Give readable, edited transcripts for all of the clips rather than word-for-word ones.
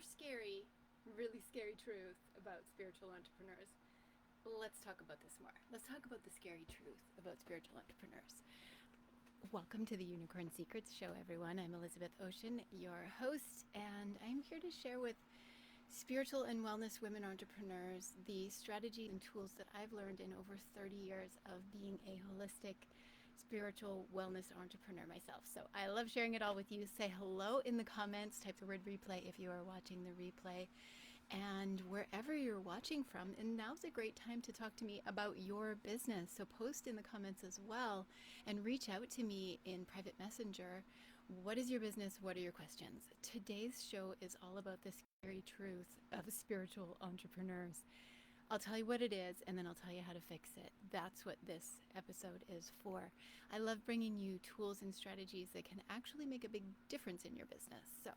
scary, really scary truth about spiritual entrepreneurs. Let's talk about this more. Let's talk about the scary truth about spiritual entrepreneurs. Welcome to the Unicorn Secrets Show, everyone. I'm Elizabeth Ocean, your host, and I'm here to share with spiritual and wellness women entrepreneurs the strategies and tools that I've learned in over 30 years of being a holistic spiritual wellness entrepreneur myself. So I love sharing it all with you. Say hello in the comments, type the word replay if you are watching the replay, and wherever you're watching from. And now's a great time to talk to me about your business. So post in the comments as well and reach out to me in private messenger. What is your business? What are your questions? Today's show is all about the scary truth of spiritual entrepreneurs. I'll tell you what it is, and then I'll tell you how to fix it. That's what this episode is for. I love bringing you tools and strategies that can actually make a big difference in your business. So,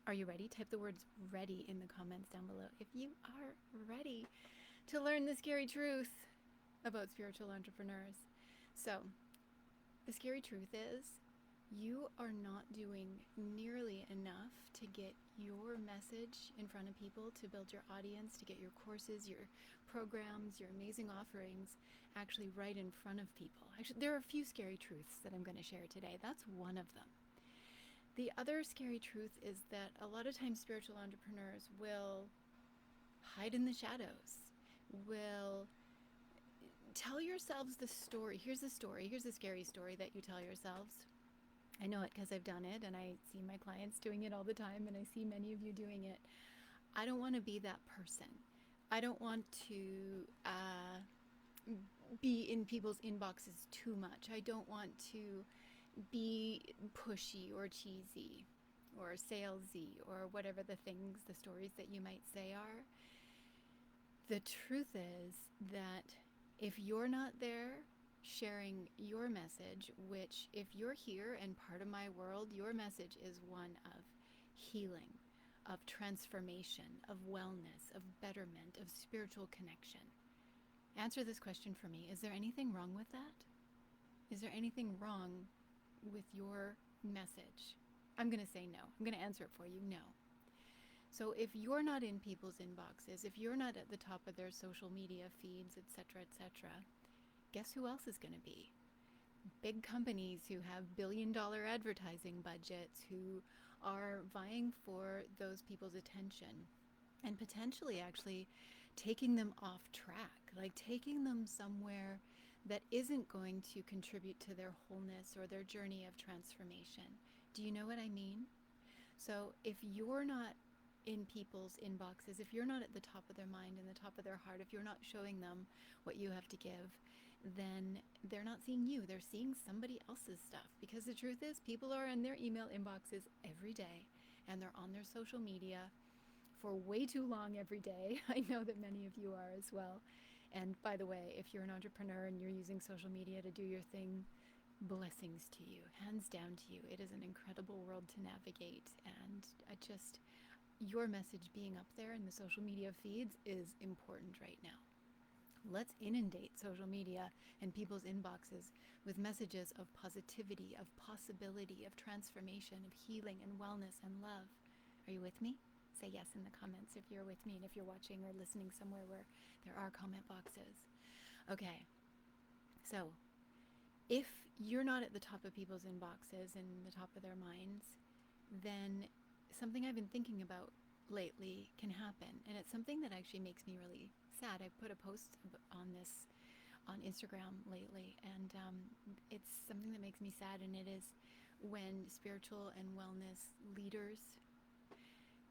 are you ready? Type the words ready in the comments down below if you are ready to learn the scary truth about spiritual entrepreneurs. So, the scary truth is you are not doing nearly enough to get your message in front of people, to build your audience, to get your courses, your programs, your amazing offerings actually right in front of people. Actually, there are a few scary truths that I'm going to share today. That's one of them. The other scary truth is that a lot of times spiritual entrepreneurs will hide in the shadows, will tell yourselves the story. Here's the story. Here's the scary story that you tell yourselves. I know it because I've done it, and I see my clients doing it all the time, and I see many of you doing it. I don't want to be that person. I don't want to be in people's inboxes too much. I don't want to be pushy or cheesy or salesy or whatever the things, the stories that you might say are. The truth is that if you're not there sharing your message, which if you're here and part of my world, your message is one of healing, of transformation, of wellness, of betterment, of spiritual connection. Answer this question for me. Is there anything wrong with that? Is there anything wrong with your message? I'm going to say no. I'm going to answer it for you. No. So if you're not in people's inboxes, if you're not at the top of their social media feeds, etc., etc., guess who else is going to be? Big companies who have billion-dollar advertising budgets, who are vying for those people's attention and potentially actually taking them off track, like taking them somewhere that isn't going to contribute to their wholeness or their journey of transformation. Do you know what I mean? So if you're not in people's inboxes, if you're not at the top of their mind and the top of their heart, if you're not showing them what you have to give, then they're not seeing you. They're seeing somebody else's stuff. Because the truth is, people are in their email inboxes every day, and they're on their social media for way too long every day. I know that many of you are as well. And by the way, if you're an entrepreneur and you're using social media to do your thing, blessings to you, hands down to you. It is an incredible world to navigate, and your message being up there in the social media feeds is important right now. Let's inundate social media and people's inboxes with messages of positivity, of possibility, of transformation, of healing and wellness and love. Are you with me? Say yes in the comments if you're with me, and if you're watching or listening somewhere where there are comment boxes. Okay, so if you're not at the top of people's inboxes and the top of their minds, then something I've been thinking about lately can happen, and it's something that actually makes me really sad. I put a post on this on Instagram lately, and it's something that makes me sad, and it is when spiritual and wellness leaders,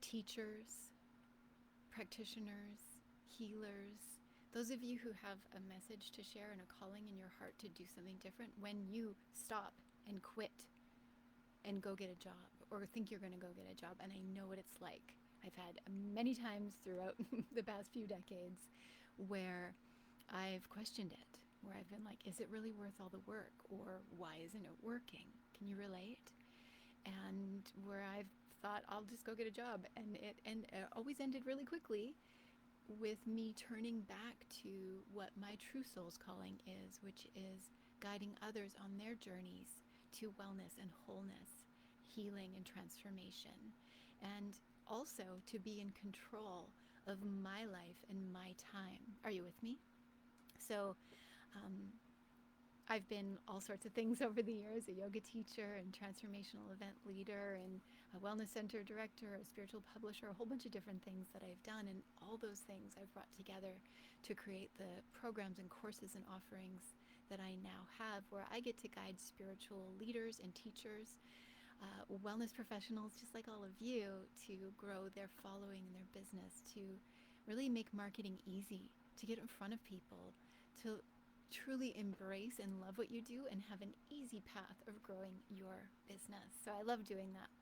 teachers, practitioners, healers, those of you who have a message to share and a calling in your heart to do something different, when you stop and quit and go get a job, or think you're going to go get a job. And I know what it's like. I've had many times throughout the past few decades where I've questioned it, where I've been like, is it really worth all the work? Or why isn't it working? Can you relate? And where I've thought, I'll just go get a job. And it always ended really quickly with me turning back to what my true soul's calling is, which is guiding others on their journeys to wellness and wholeness, healing and transformation. And also to be in control of my life and my time. Are you with me? So, um, I've been all sorts of things over the years, a yoga teacher and transformational event leader and a wellness center director, a spiritual publisher, a whole bunch of different things that I've done. And all those things I've brought together to create the programs and courses and offerings that I now have, where I get to guide spiritual leaders and teachers, wellness professionals, just like all of you, to grow their following and their business, to really make marketing easy, to get in front of people, to truly embrace and love what you do and have an easy path of growing your business. So I love doing that.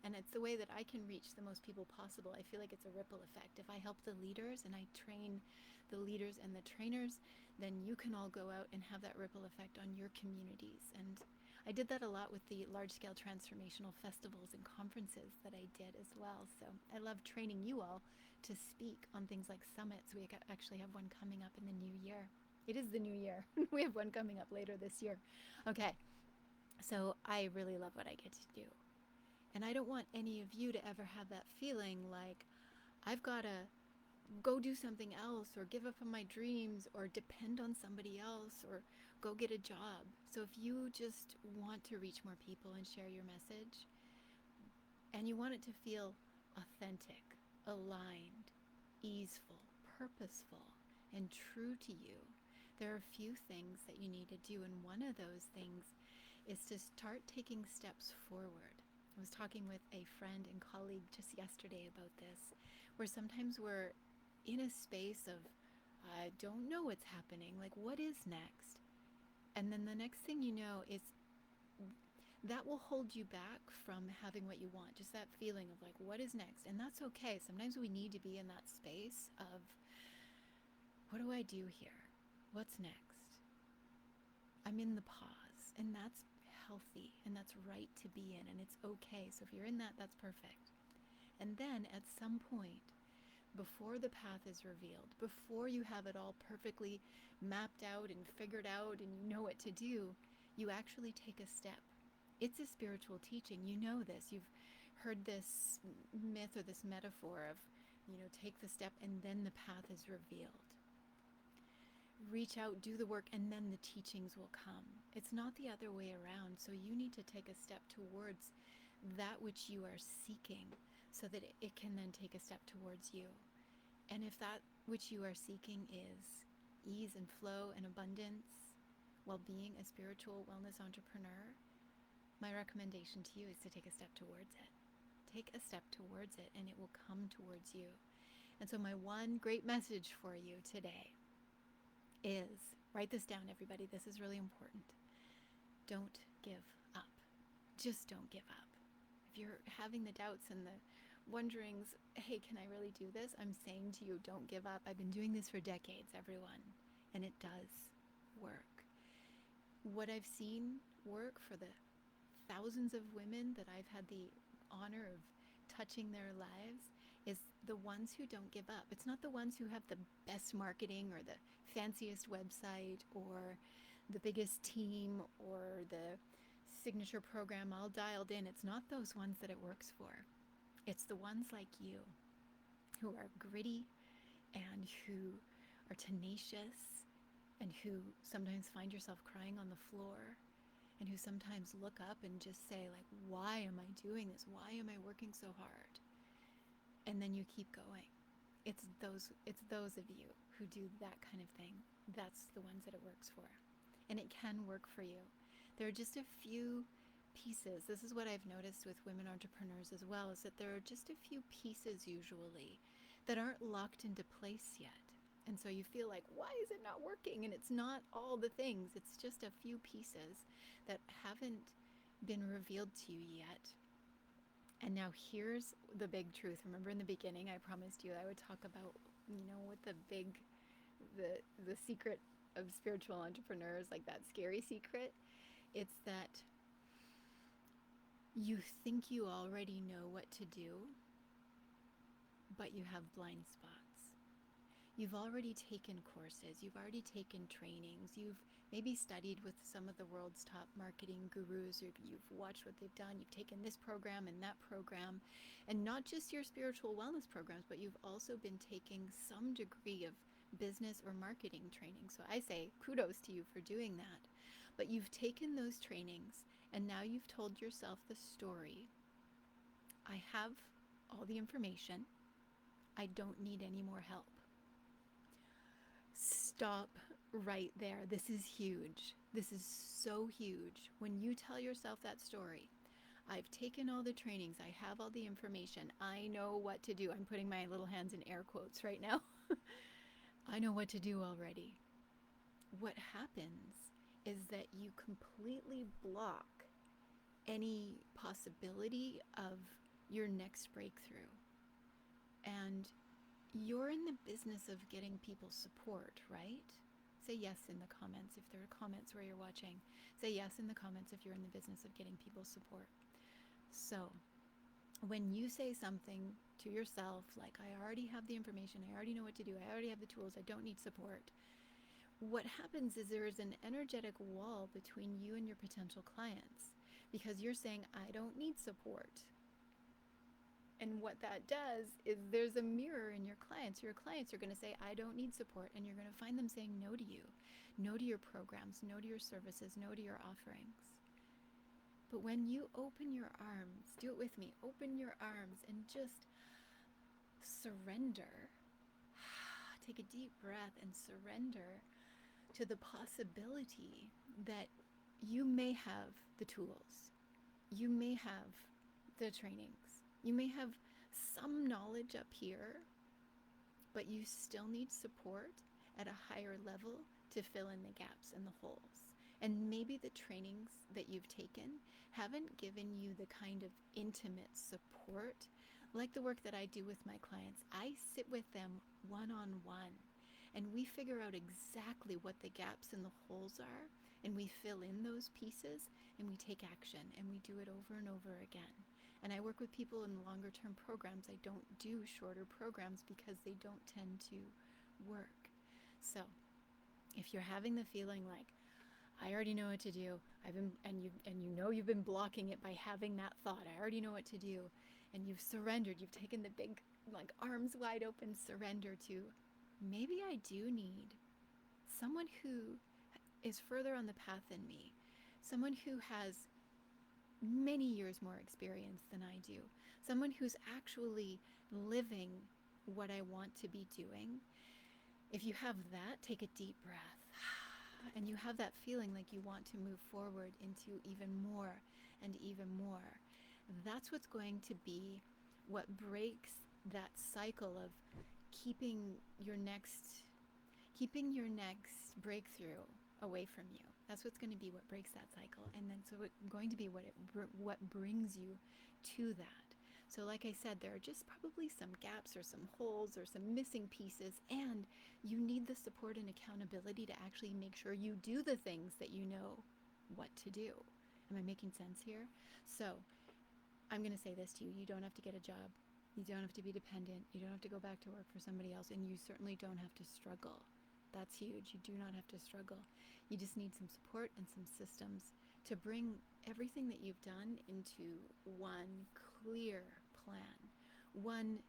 And it's the way that I can reach the most people possible. I feel like it's a ripple effect. If I help the leaders and I train the leaders and the trainers, then you can all go out and have that ripple effect on your communities. And I did that a lot with the large-scale transformational festivals and conferences that I did as well. So I love training you all to speak on things like summits. We actually have one coming up in the new year. It is the new year. We have one coming up later this year. Okay, so I really love what I get to do. And I don't want any of you to ever have that feeling like I've got to go do something else or give up on my dreams or depend on somebody else or go get a job. So if you just want to reach more people and share your message and you want it to feel authentic, aligned, easeful, purposeful, and true to you, there are a few things that you need to do, and one of those things is to start taking steps forward. I was talking with a friend and colleague just yesterday about this, where sometimes we're in a space of, I don't know what's happening, like what is next? And then the next thing you know is that will hold you back from having what you want, just that feeling of like, what is next? And that's okay. Sometimes we need to be in that space of, what do I do here? What's next? I'm in the pause, and that's healthy, and that's right to be in, and it's okay. So if you're in that, that's perfect. And then at some point, before the path is revealed, before you have it all perfectly mapped out and figured out and you know what to do, you actually take a step. It's a spiritual teaching. You know this. You've heard this myth or this metaphor of, take the step and then the path is revealed. Reach out, do the work, and then the teachings will come. It's not the other way around. So you need to take a step towards that which you are seeking so that it can then take a step towards you. And if that which you are seeking is ease and flow and abundance while being a spiritual wellness entrepreneur, my recommendation to you is to take a step towards it. Take a step towards it and it will come towards you. And so my one great message for you today is, write this down, everybody. This is really important. Don't give up. Just don't give up. If you're having the doubts and the wonderings, hey, can I really do this? I'm saying to you, don't give up. I've been doing this for decades, everyone, and it does work. What I've seen work for the thousands of women that I've had the honor of touching their lives is the ones who don't give up. It's not the ones who have the best marketing or the fanciest website or the biggest team or the signature program all dialed in. It's not those ones that it works for. It's the ones like you who are gritty and who are tenacious and who sometimes find yourself crying on the floor and who sometimes look up and just say, like, why am I doing this? Why am I working so hard? And then you keep going. It's those of you who do that kind of thing. That's the ones that it works for. And it can work for you. There are just a few pieces. This is what I've noticed with women entrepreneurs as well, is that there are just a few pieces usually that aren't locked into place yet. And so you feel like, why is it not working? And it's not all the things. It's just a few pieces that haven't been revealed to you yet. And now here's the big truth. Remember in the beginning, I promised you I would talk about, what the secret of spiritual entrepreneurs, like that scary secret. It's that you think you already know what to do, but you have blind spots. You've already taken courses, you've already taken trainings, you've maybe studied with some of the world's top marketing gurus, or you've watched what they've done, you've taken this program and that program, and not just your spiritual wellness programs, but you've also been taking some degree of business or marketing training. So I say kudos to you for doing that. But you've taken those trainings and now you've told yourself the story. I have all the information. I don't need any more help. Stop right there. This is huge. This is so huge. When you tell yourself that story, I've taken all the trainings, I have all the information, I know what to do. I'm putting my little hands in air quotes right now. I know what to do already. What happens is that you completely block any possibility of your next breakthrough. And you're in the business of getting people support, right? Say yes in the comments if there are comments where you're watching. Say yes in the comments if you're in the business of getting people support. So when you say something to yourself like, I already have the information, I already know what to do, I already have the tools, I don't need support, what happens is there is an energetic wall between you and your potential clients because you're saying, I don't need support. And what that does is there's a mirror in your clients. Your clients are going to say, I don't need support. And you're going to find them saying no to you, no to your programs, no to your services, no to your offerings. But when you open your arms, do it with me, open your arms and just surrender. Take a deep breath and surrender to the possibility that you may have the tools, you may have the trainings, you may have some knowledge up here, but you still need support at a higher level to fill in the gaps and the holes. And maybe the trainings that you've taken haven't given you the kind of intimate support like the work that I do with my clients. I sit with them one-on-one and we figure out exactly what the gaps and the holes are, and we fill in those pieces and we take action and we do it over and over again. And I work with people in longer term programs. I don't do shorter programs because they don't tend to work. So if you're having the feeling like, I already know what to do, and you know you've been blocking it by having that thought, I already know what to do, and you've surrendered, you've taken the big, like, arms wide open surrender to, maybe I do need someone who is further on the path than me, someone who has many years more experience than I do, someone who's actually living what I want to be doing. If you have that, take a deep breath. And you have that feeling like you want to move forward into even more and even more. That's what's going to be what breaks that cycle of keeping your next breakthrough away from you. That's what's going to be what breaks that cycle. And then so it's going to be what brings you to that. So like I said, there are just probably some gaps or some holes or some missing pieces, and you need the support and accountability to actually make sure you do the things that you know what to do. Am I making sense here? So I'm going to say this to you. You don't have to get a job. You don't have to be dependent. You don't have to go back to work for somebody else, and you certainly don't have to struggle. That's huge. You do not have to struggle. You just need some support and some systems to bring everything that you've done into one clear plan, one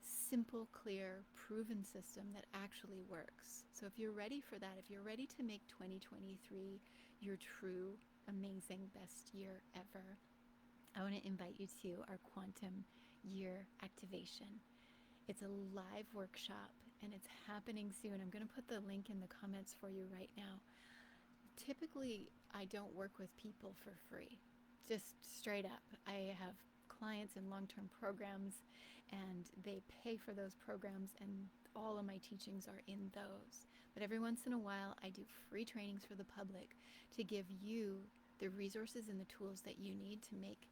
simple, clear, proven system that actually works. So if you're ready for that, if you're ready to make 2023 your true, amazing, best year ever, I want to invite you to our Quantum Year Activation. It's a live workshop and it's happening soon. I'm going to put the link in the comments for you right now. Typically, I don't work with people for free, just straight up. I have clients in long-term programs and they pay for those programs, and all of my teachings are in those. But every once in a while, I do free trainings for the public to give you the resources and the tools that you need to make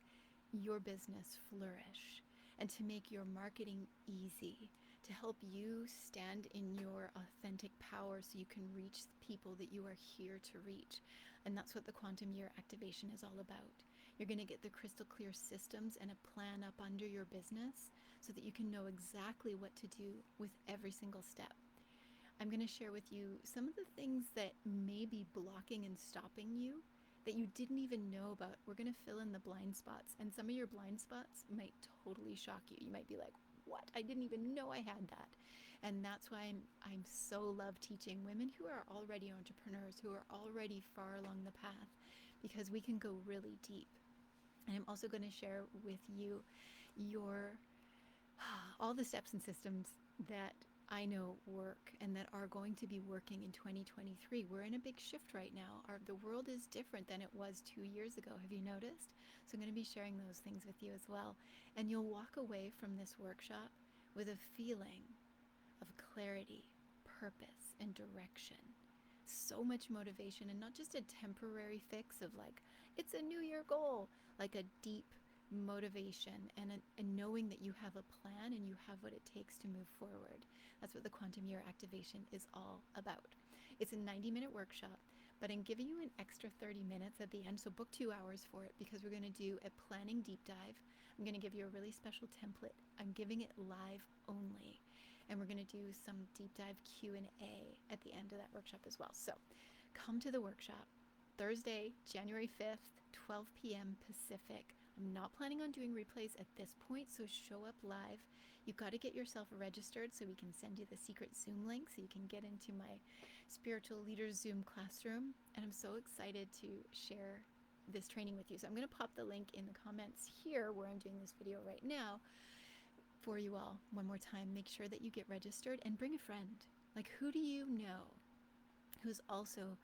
your business flourish and to make your marketing easy, to help you stand in your authentic power so you can reach the people that you are here to reach. And that's what the Quantum Year Activation is all about. You're going to get the crystal clear systems and a plan up under your business so that you can know exactly what to do with every single step. I'm going to share with you some of the things that may be blocking and stopping you that you didn't even know about. We're going to fill in the blind spots, and some of your blind spots might totally shock you. You might be like, what? I didn't even know I had that. And that's why I'm so love teaching women who are already entrepreneurs, who are already far along the path, because we can go really deep. And I'm also going to share with you your all the steps and systems that I know work and that are going to be working in 2023. We're in a big shift right now. The world is different than it was 2 years ago. Have you noticed? So I'm going to be sharing those things with you as well. And you'll walk away from this workshop with a feeling of clarity, purpose, and direction. So much motivation, and not just a temporary fix of like, it's a new year goal, like a deep motivation and knowing that you have a plan and you have what it takes to move forward. That's what the Quantum Year Activation is all about. It's a 90-minute workshop, but I'm giving you an extra 30 minutes at the end, so book 2 hours for it, because we're going to do a planning deep dive. I'm going to give you a really special template. I'm giving it live only, and we're going to do some deep dive Q&A at the end of that workshop as well. So come to the workshop Thursday, January 5th, 12 p.m. Pacific. I'm not planning on doing replays at this point, so show up live. You've got to get yourself registered so we can send you the secret Zoom link so you can get into my Spiritual Leaders Zoom classroom. And I'm so excited to share this training with you. So I'm going to pop the link in the comments here where I'm doing this video right now for you all. One more time, make sure that you get registered and bring a friend. Like, who do you know who's also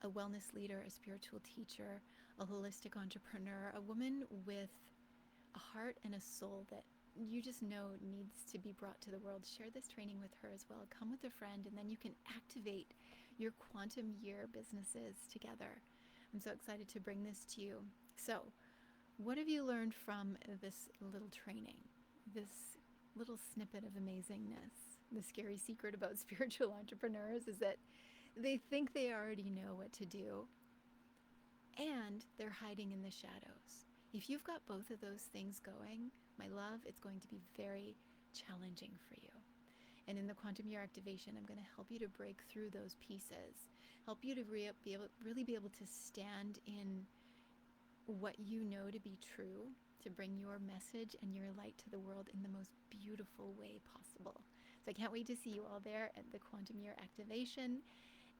a wellness leader, a spiritual teacher, a holistic entrepreneur, a woman with a heart and a soul that you just know needs to be brought to the world? Share this training with her as well. Come with a friend, and then you can activate your quantum year businesses together. I'm so excited to bring this to you. So, what have you learned from this little training? This little snippet of amazingness? The scary secret about spiritual entrepreneurs is that they think they already know what to do, and they're hiding in the shadows. If you've got both of those things going, my love, it's going to be very challenging for you. And in the Quantum Year Activation, I'm going to help you to break through those pieces, help you to really be able to stand in what you know to be true, to bring your message and your light to the world in the most beautiful way possible. So I can't wait to see you all there at the Quantum Year Activation.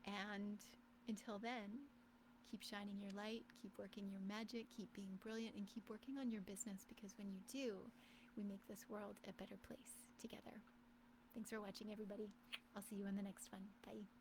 And until then, keep shining your light, keep working your magic, keep being brilliant, and keep working on your business, because when you do, we make this world a better place together. Thanks for watching, everybody. I'll see you in the next one. Bye.